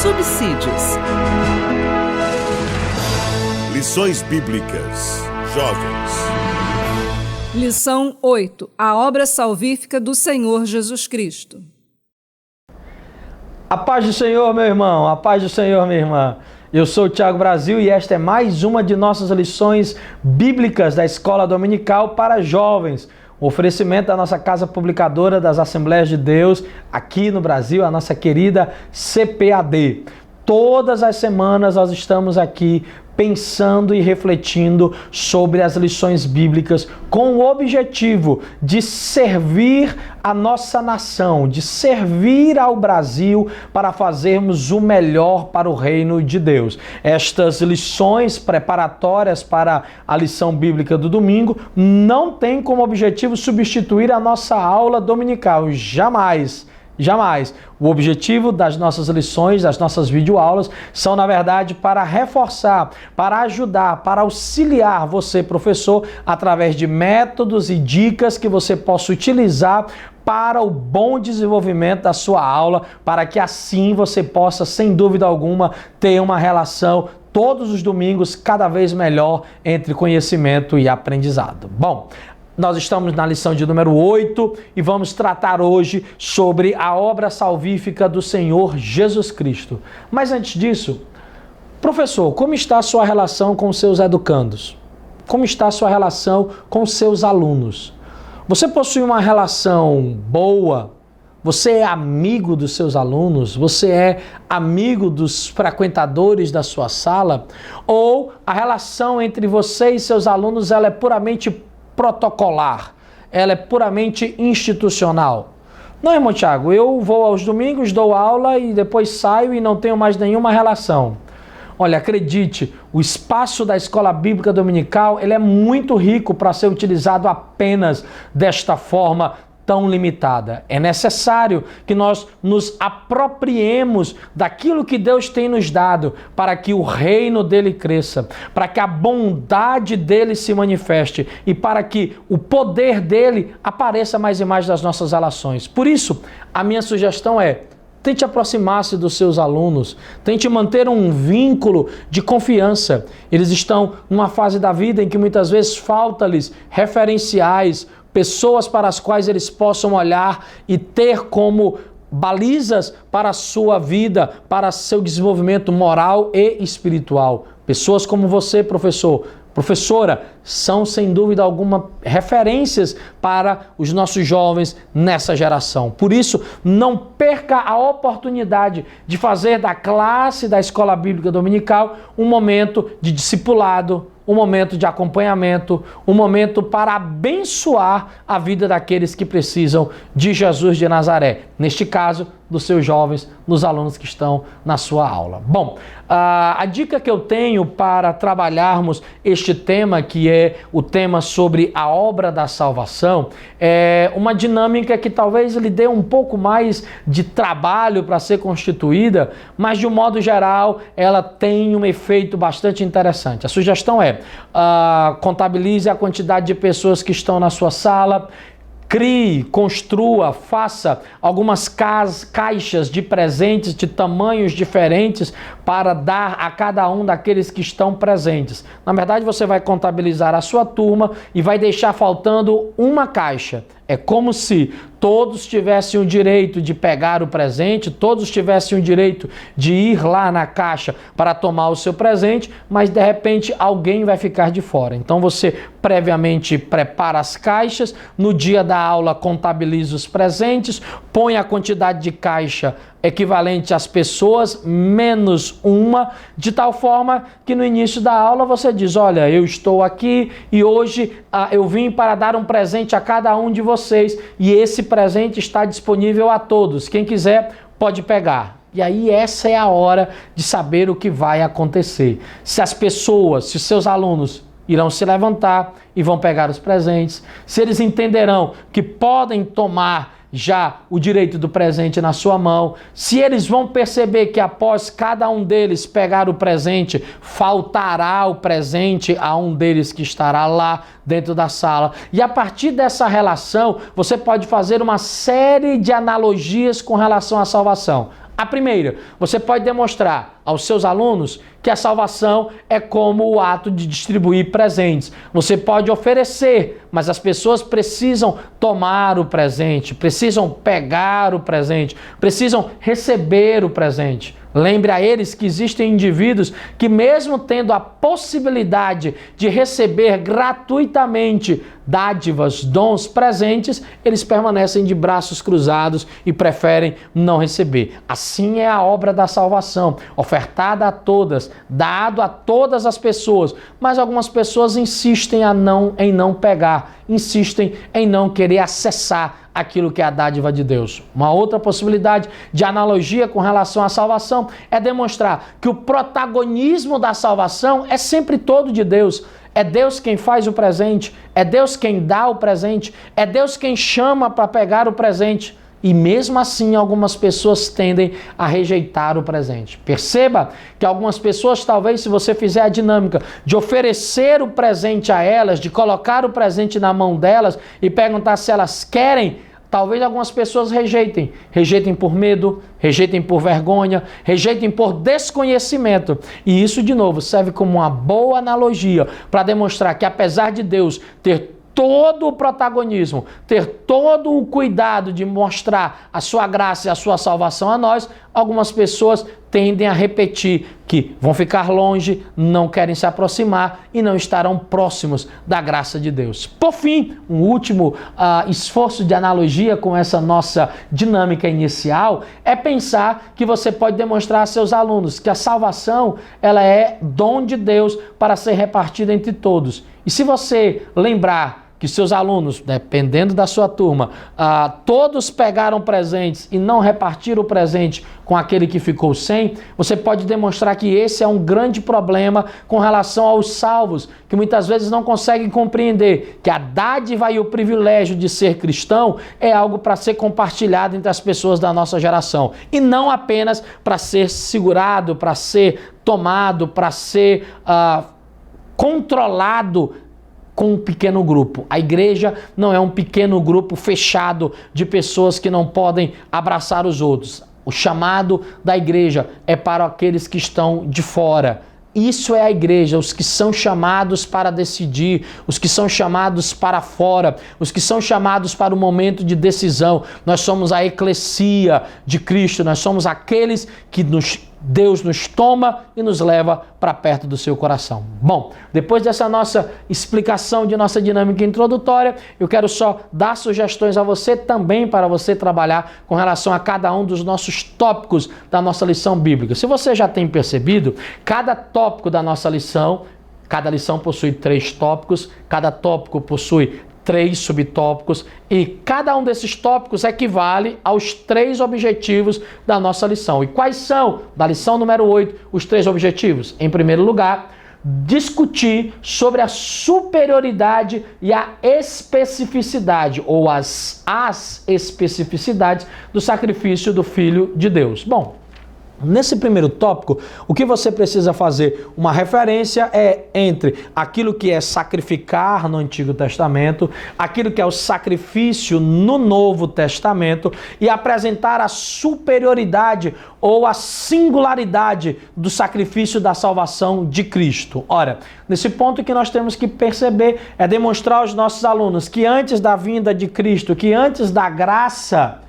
Subsídios. Lições Bíblicas. Jovens. Lição 8. A obra salvífica do Senhor Jesus Cristo. A paz do Senhor, meu irmão. A paz do Senhor, minha irmã. Eu sou o Thiago Brasil e esta é mais uma de nossas lições bíblicas da Escola Dominical para Jovens. O oferecimento da nossa Casa Publicadora das Assembleias de Deus aqui no Brasil, a nossa querida CPAD. Todas as semanas nós estamos aqui pensando e refletindo sobre as lições bíblicas com o objetivo de servir a nossa nação, de servir ao Brasil para fazermos o melhor para o reino de Deus. Estas lições preparatórias para a lição bíblica do domingo não têm como objetivo substituir a nossa aula dominical, jamais. Jamais. O objetivo das nossas lições, das nossas videoaulas, são, na verdade, para reforçar, para ajudar, para auxiliar você, professor, através de métodos e dicas que você possa utilizar para o bom desenvolvimento da sua aula, para que assim você possa, sem dúvida alguma, ter uma relação todos os domingos cada vez melhor entre conhecimento e aprendizado. Bom, nós estamos na lição de número 8 e vamos tratar hoje sobre a obra salvífica do Senhor Jesus Cristo. Mas antes disso, professor, como está a sua relação com os seus educandos? Como está a sua relação com os seus alunos? Você possui uma relação boa? Você é amigo dos seus alunos? Você é amigo dos frequentadores da sua sala? Ou a relação entre você e seus alunos ela é puramente protocolar, ela é puramente institucional? Não, irmão Thiago, eu vou aos domingos, dou aula e depois saio e não tenho mais nenhuma relação. Olha, acredite, o espaço da Escola Bíblica Dominical ele é muito rico para ser utilizado apenas desta forma tão limitada. É necessário que nós nos apropriemos daquilo que Deus tem nos dado para que o reino dele cresça, para que a bondade dele se manifeste e para que o poder dele apareça mais e mais nas nossas relações. Por isso, a minha sugestão é: tente aproximar-se dos seus alunos, tente manter um vínculo de confiança. Eles estão numa fase da vida em que muitas vezes falta-lhes referenciais, pessoas para as quais eles possam olhar e ter como balizas para a sua vida, para seu desenvolvimento moral e espiritual. Pessoas como você, professor, professora, são sem dúvida alguma referências para os nossos jovens nessa geração. Por isso, não perca a oportunidade de fazer da classe da Escola Bíblica Dominical um momento de discipulado, um momento de acompanhamento, um momento para abençoar a vida daqueles que precisam de Jesus de Nazaré. Neste caso, dos seus jovens, dos alunos que estão na sua aula. Bom, a dica que eu tenho para trabalharmos este tema, que é o tema sobre a obra da salvação, é uma dinâmica que talvez lhe dê um pouco mais de trabalho para ser constituída, mas de um modo geral ela tem um efeito bastante interessante. A sugestão é: contabilize a quantidade de pessoas que estão na sua sala, crie, construa, faça algumas caixas de presentes de tamanhos diferentes para dar a cada um daqueles que estão presentes. Na verdade, você vai contabilizar a sua turma e vai deixar faltando uma caixa. É como se todos tivessem o direito de pegar o presente, todos tivessem o direito de ir lá na caixa para tomar o seu presente, mas de repente alguém vai ficar de fora. Então você previamente prepara as caixas, no dia da aula contabiliza os presentes, põe a quantidade de caixa equivalente às pessoas menos uma, de tal forma que no início da aula você diz: olha, eu estou aqui e hoje eu vim para dar um presente a cada um de vocês e esse presente está disponível a todos. Quem quiser pode pegar. E aí essa é a hora de saber o que vai acontecer. Se as pessoas, se os seus alunos irão se levantar e vão pegar os presentes, se eles entenderão que podem tomar já o direito do presente na sua mão, se eles vão perceber que após cada um deles pegar o presente, faltará o presente a um deles que estará lá dentro da sala. E a partir dessa relação, você pode fazer uma série de analogias com relação à salvação. A primeira, você pode demonstrar aos seus alunos que a salvação é como o ato de distribuir presentes. Você pode oferecer, mas as pessoas precisam tomar o presente, precisam pegar o presente, precisam receber o presente. Lembre a eles que existem indivíduos que, mesmo tendo a possibilidade de receber gratuitamente dádivas, dons, presentes, eles permanecem de braços cruzados e preferem não receber. Assim é a obra da salvação, ofertada a todas, dado a todas as pessoas, mas algumas pessoas insistem em não pegar, insistem em não querer acessar aquilo que é a dádiva de Deus. Uma outra possibilidade de analogia com relação à salvação é demonstrar que o protagonismo da salvação é sempre todo de Deus. É Deus quem faz o presente, é Deus quem dá o presente, é Deus quem chama para pegar o presente. E mesmo assim, algumas pessoas tendem a rejeitar o presente. Perceba que algumas pessoas, talvez, se você fizer a dinâmica de oferecer o presente a elas, de colocar o presente na mão delas e perguntar se elas querem, talvez algumas pessoas rejeitem. Rejeitem por medo, rejeitem por vergonha, rejeitem por desconhecimento. E isso, de novo, serve como uma boa analogia para demonstrar que, apesar de Deus ter todo o protagonismo, ter todo o cuidado de mostrar a sua graça e a sua salvação a nós, algumas pessoas tendem a repetir que vão ficar longe, não querem se aproximar e não estarão próximos da graça de Deus. Por fim, um último esforço de analogia com essa nossa dinâmica inicial é pensar que você pode demonstrar a seus alunos que a salvação ela é dom de Deus para ser repartida entre todos. E se você lembrar que seus alunos, dependendo da sua turma, todos pegaram presentes e não repartiram o presente com aquele que ficou sem, você pode demonstrar que esse é um grande problema com relação aos salvos, que muitas vezes não conseguem compreender que a dádiva e o privilégio de ser cristão é algo para ser compartilhado entre as pessoas da nossa geração, e não apenas para ser segurado, para ser tomado, para ser controlado com um pequeno grupo. A igreja não é um pequeno grupo fechado de pessoas que não podem abraçar os outros. O chamado da igreja é para aqueles que estão de fora. Isso é a igreja, os que são chamados para decidir, os que são chamados para fora, os que são chamados para o momento de decisão. Nós somos a eclesia de Cristo, nós somos aqueles que Deus nos toma e nos leva para perto do seu coração. Bom, depois dessa nossa explicação de nossa dinâmica introdutória, eu quero só dar sugestões a você também para você trabalhar com relação a cada um dos nossos tópicos da nossa lição bíblica. Se você já tem percebido, cada tópico da nossa lição, cada lição possui 3 tópicos, cada tópico possui 3 subtópicos e cada um desses tópicos equivale aos 3 objetivos da nossa lição. E quais são, da lição número 8, os 3 objetivos? Em primeiro lugar, discutir sobre a superioridade e a especificidade, ou as especificidades do sacrifício do Filho de Deus. Bom, nesse primeiro tópico, o que você precisa fazer? Uma referência entre aquilo que é sacrificar no Antigo Testamento, aquilo que é o sacrifício no Novo Testamento e apresentar a superioridade ou a singularidade do sacrifício da salvação de Cristo. Ora, nesse ponto que nós temos que perceber é demonstrar aos nossos alunos que antes da vinda de Cristo, que antes da graça,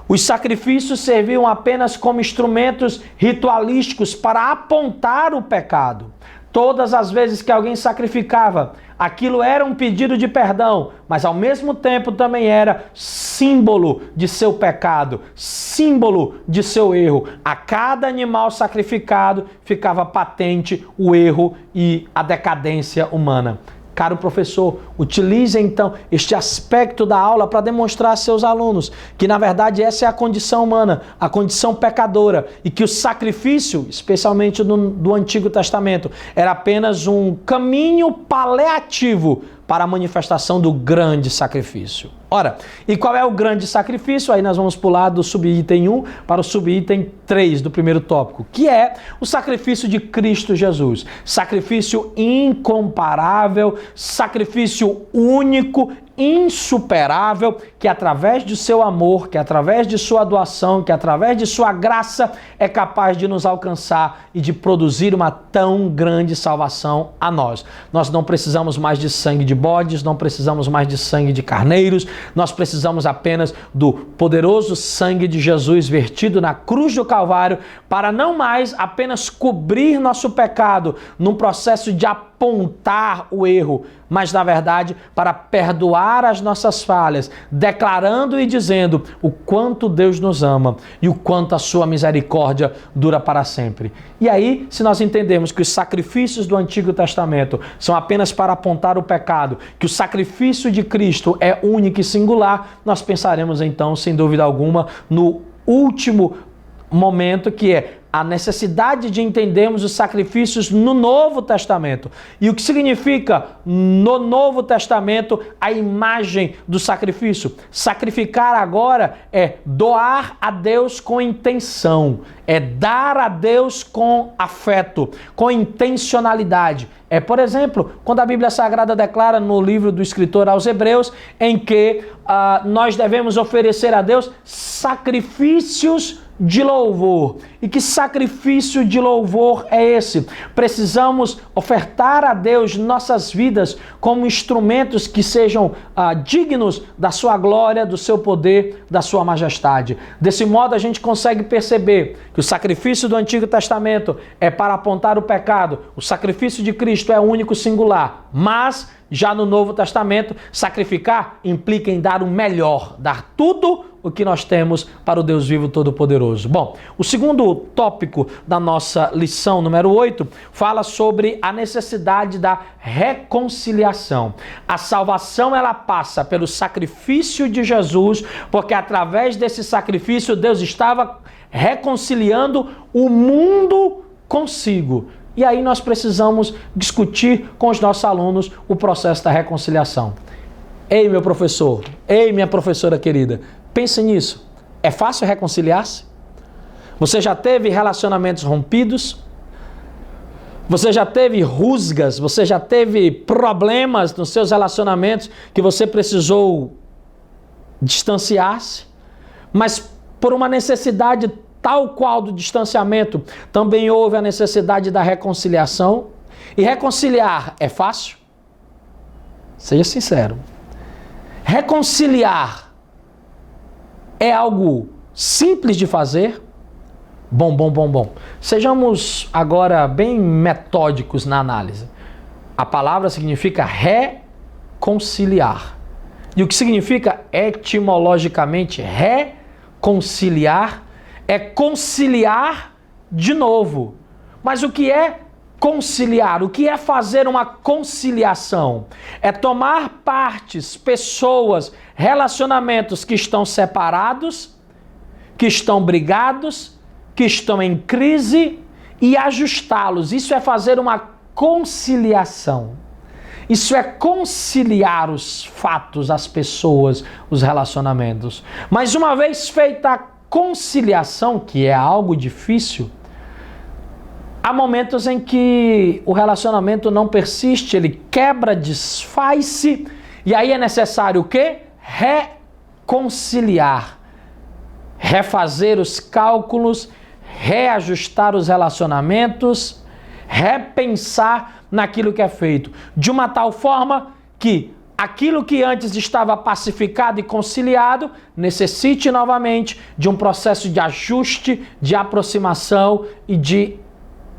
os sacrifícios serviam apenas como instrumentos ritualísticos para apontar o pecado. Todas as vezes que alguém sacrificava, aquilo era um pedido de perdão, mas ao mesmo tempo também era símbolo de seu pecado, símbolo de seu erro. A cada animal sacrificado ficava patente o erro e a decadência humana. Caro professor, utilize então este aspecto da aula para demonstrar a seus alunos que, na verdade, essa é a condição humana, a condição pecadora, e que o sacrifício, especialmente do Antigo Testamento, era apenas um caminho paliativo para a manifestação do grande sacrifício. Ora, e qual é o grande sacrifício? Aí nós vamos pular do subitem 1 para o subitem 3 do primeiro tópico, que é o sacrifício de Cristo Jesus. Sacrifício incomparável, sacrifício único, insuperável, que através de seu amor, que através de sua doação, que através de sua graça é capaz de nos alcançar e de produzir uma tão grande salvação a nós. Nós não precisamos mais de sangue de bodes, não precisamos mais de sangue de carneiros, nós precisamos apenas do poderoso sangue de Jesus vertido na cruz do Calvário para não mais apenas cobrir nosso pecado num processo de apontar o erro, mas na verdade para perdoar as nossas falhas, declarando e dizendo o quanto Deus nos ama e o quanto a sua misericórdia dura para sempre. E aí, se nós entendemos que os sacrifícios do Antigo Testamento são apenas para apontar o pecado, que o sacrifício de Cristo é único e singular, nós pensaremos então, sem dúvida alguma, no último momento, que é a necessidade de entendermos os sacrifícios no Novo Testamento. E o que significa no Novo Testamento a imagem do sacrifício? Sacrificar agora é doar a Deus com intenção, é dar a Deus com afeto, com intencionalidade. É, por exemplo, quando a Bíblia Sagrada declara no livro do escritor aos Hebreus, em que nós devemos oferecer a Deus sacrifícios de louvor. E que sacrifício de louvor é esse? Precisamos ofertar a Deus nossas vidas como instrumentos que sejam dignos da sua glória, do seu poder, da sua majestade. Desse modo a gente consegue perceber que o sacrifício do Antigo Testamento é para apontar o pecado, o sacrifício de Cristo é único e singular, mas já no Novo Testamento, sacrificar implica em dar o melhor, dar tudo o que nós temos para o Deus vivo todo-poderoso. Bom, o segundo tópico da nossa lição número 8 fala sobre a necessidade da reconciliação. A salvação, ela passa pelo sacrifício de Jesus, porque através desse sacrifício Deus estava reconciliando o mundo consigo. E aí nós precisamos discutir com os nossos alunos o processo da reconciliação. Ei, meu professor, ei, minha professora querida, pense nisso. É fácil reconciliar-se? Você já teve relacionamentos rompidos? Você já teve rusgas? Você já teve problemas nos seus relacionamentos que você precisou distanciar-se? Mas por uma necessidade tal qual do distanciamento, também houve a necessidade da reconciliação. E reconciliar é fácil? Seja sincero. Reconciliar é algo simples de fazer? Bom. Sejamos agora bem metódicos na análise. A palavra significa reconciliar. E o que significa etimologicamente reconciliar é conciliar de novo. Mas o que é conciliar? O que é fazer uma conciliação? É tomar partes, pessoas, relacionamentos que estão separados, que estão brigados, que estão em crise e ajustá-los. Isso é fazer uma conciliação. Isso é conciliar os fatos, as pessoas, os relacionamentos. Mas uma vez feita a conciliação, que é algo difícil, há momentos em que o relacionamento não persiste, ele quebra, desfaz-se, e aí é necessário o quê? Reconciliar, refazer os cálculos, reajustar os relacionamentos, repensar naquilo que é feito, de uma tal forma que aquilo que antes estava pacificado e conciliado necessite novamente de um processo de ajuste, de aproximação e de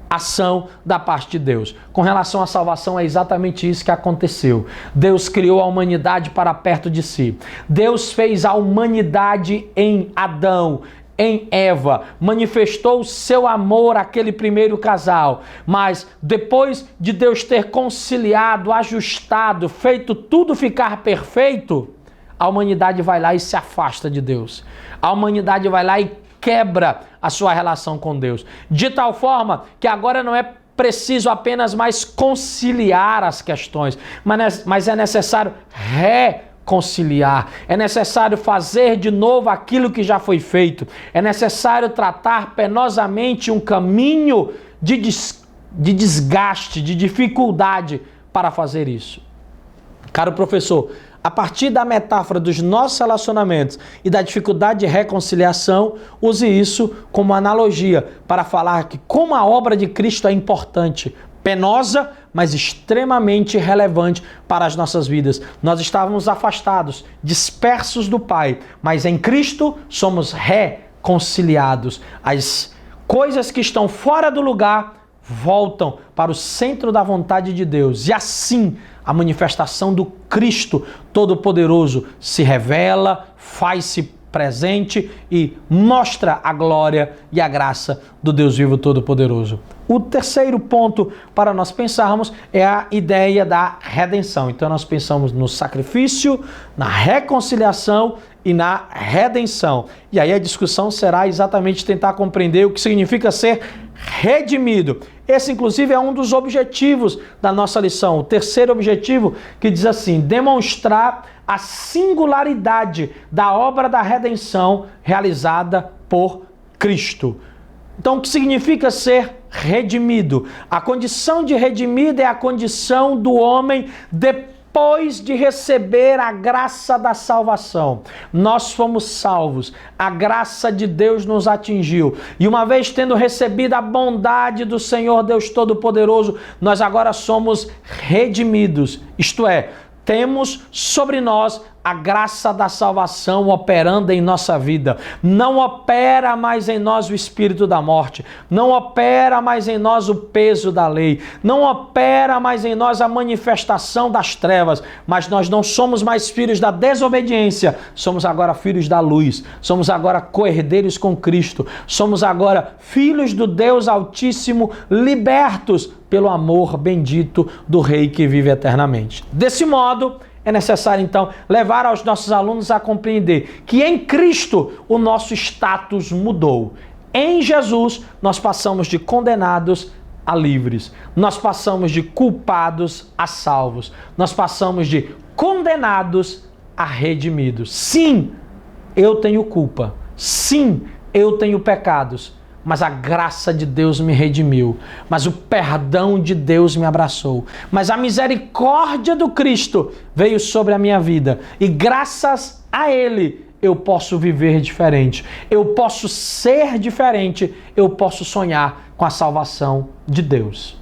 ação da parte de Deus. Com relação à salvação, é exatamente isso que aconteceu. Deus criou a humanidade para perto de si. Deus fez a humanidade em Adão em Eva, manifestou o seu amor àquele primeiro casal, mas depois de Deus ter conciliado, ajustado, feito tudo ficar perfeito, a humanidade vai lá e se afasta de Deus. A humanidade vai lá e quebra a sua relação com Deus, de tal forma que agora não é preciso apenas mais conciliar as questões, mas é necessário reconciliar, é necessário fazer de novo aquilo que já foi feito, é necessário tratar penosamente um caminho de desgaste, de dificuldade para fazer isso. Caro professor, a partir da metáfora dos nossos relacionamentos e da dificuldade de reconciliação, use isso como analogia para falar que como a obra de Cristo é importante, penosa, mas extremamente relevante para as nossas vidas. Nós estávamos afastados, dispersos do Pai, mas em Cristo somos reconciliados. As coisas que estão fora do lugar voltam para o centro da vontade de Deus. E assim, a manifestação do Cristo Todo-Poderoso se revela, faz-se presente e mostra a glória e a graça do Deus vivo Todo-Poderoso. O terceiro ponto para nós pensarmos é a ideia da redenção. Então nós pensamos no sacrifício, na reconciliação e na redenção. E aí a discussão será exatamente tentar compreender o que significa ser redimido. Esse, inclusive, é um dos objetivos da nossa lição. O terceiro objetivo, que diz assim: demonstrar a singularidade da obra da redenção realizada por Cristo. Então, o que significa ser redimido? A condição de redimido é a condição do homem depois de receber a graça da salvação. Nós fomos salvos, a graça de Deus nos atingiu. E uma vez tendo recebido a bondade do Senhor Deus Todo-Poderoso, nós agora somos redimidos. Isto é, temos sobre nós a graça da salvação operando em nossa vida. Não opera mais em nós o espírito da morte. Não opera mais em nós o peso da lei. Não opera mais em nós a manifestação das trevas. Mas nós não somos mais filhos da desobediência. Somos agora filhos da luz. Somos agora co-herdeiros com Cristo. Somos agora filhos do Deus Altíssimo, libertos pelo amor bendito do Rei que vive eternamente. Desse modo, é necessário, então, levar aos nossos alunos a compreender que em Cristo o nosso status mudou. Em Jesus, nós passamos de condenados a livres. Nós passamos de culpados a salvos. Nós passamos de condenados a redimidos. Sim, eu tenho culpa. Sim, eu tenho pecados. Mas a graça de Deus me redimiu, mas o perdão de Deus me abraçou, mas a misericórdia do Cristo veio sobre a minha vida e graças a Ele eu posso viver diferente, eu posso ser diferente, eu posso sonhar com a salvação de Deus.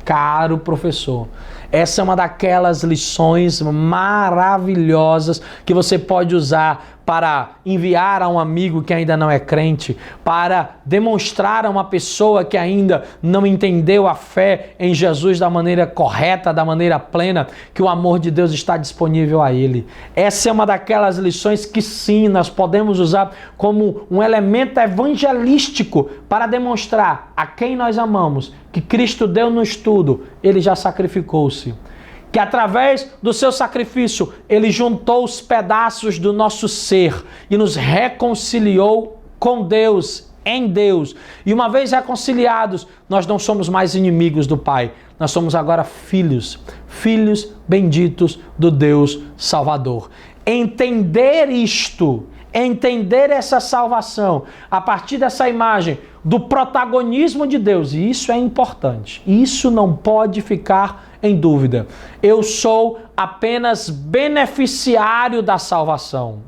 Caro professor, essa é uma daquelas lições maravilhosas que você pode usar para enviar a um amigo que ainda não é crente, para demonstrar a uma pessoa que ainda não entendeu a fé em Jesus da maneira correta, da maneira plena, que o amor de Deus está disponível a ele. Essa é uma daquelas lições que sim, nós podemos usar como um elemento evangelístico para demonstrar a quem nós amamos, que Cristo deu-nos tudo, Ele já sacrificou-se. Que através do seu sacrifício, Ele juntou os pedaços do nosso ser e nos reconciliou com Deus, em Deus. E uma vez reconciliados, nós não somos mais inimigos do Pai. Nós somos agora filhos, filhos benditos do Deus Salvador. Entender isto, entender essa salvação, a partir dessa imagem do protagonismo de Deus, e isso é importante, isso não pode ficar em dúvida. Eu sou apenas beneficiário da salvação.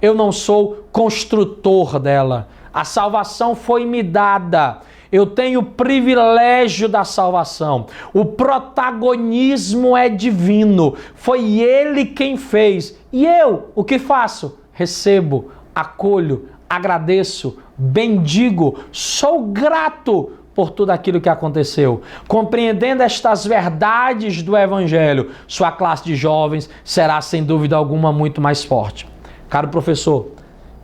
Eu não sou construtor dela. A salvação foi me dada. Eu tenho o privilégio da salvação. O protagonismo é divino. Foi Ele quem fez. E eu, o que faço? Recebo, acolho, agradeço, bendigo, sou grato por tudo aquilo que aconteceu. Compreendendo estas verdades do Evangelho, sua classe de jovens será, sem dúvida alguma, muito mais forte. Caro professor,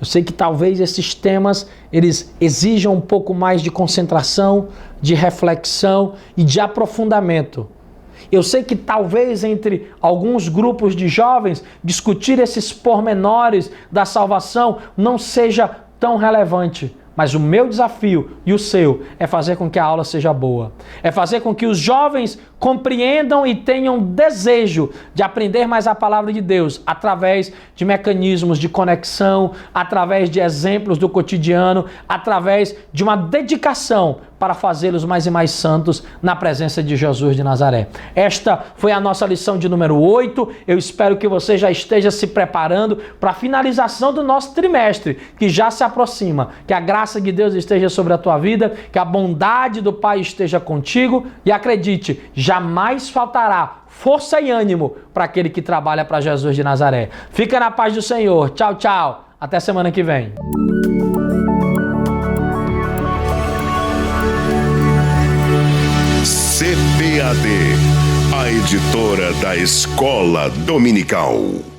Eu sei que talvez esses temas, eles exijam um pouco mais de concentração, de reflexão e de aprofundamento. Eu sei que talvez entre alguns grupos de jovens, discutir esses pormenores da salvação não seja tão relevante. Mas o meu desafio e o seu é fazer com que a aula seja boa. É fazer com que os jovens compreendam e tenham desejo de aprender mais a palavra de Deus através de mecanismos de conexão, através de exemplos do cotidiano, através de uma dedicação para fazê-los mais e mais santos na presença de Jesus de Nazaré. Esta foi a nossa lição de número 8. Eu espero que você já esteja se preparando para a finalização do nosso trimestre, que já se aproxima. Que a graça de Deus esteja sobre a tua vida, que a bondade do Pai esteja contigo e acredite, jamais faltará força e ânimo para aquele que trabalha para Jesus de Nazaré. Fica na paz do Senhor. Tchau, tchau. Até semana que vem. CPAD, a editora da Escola Dominical.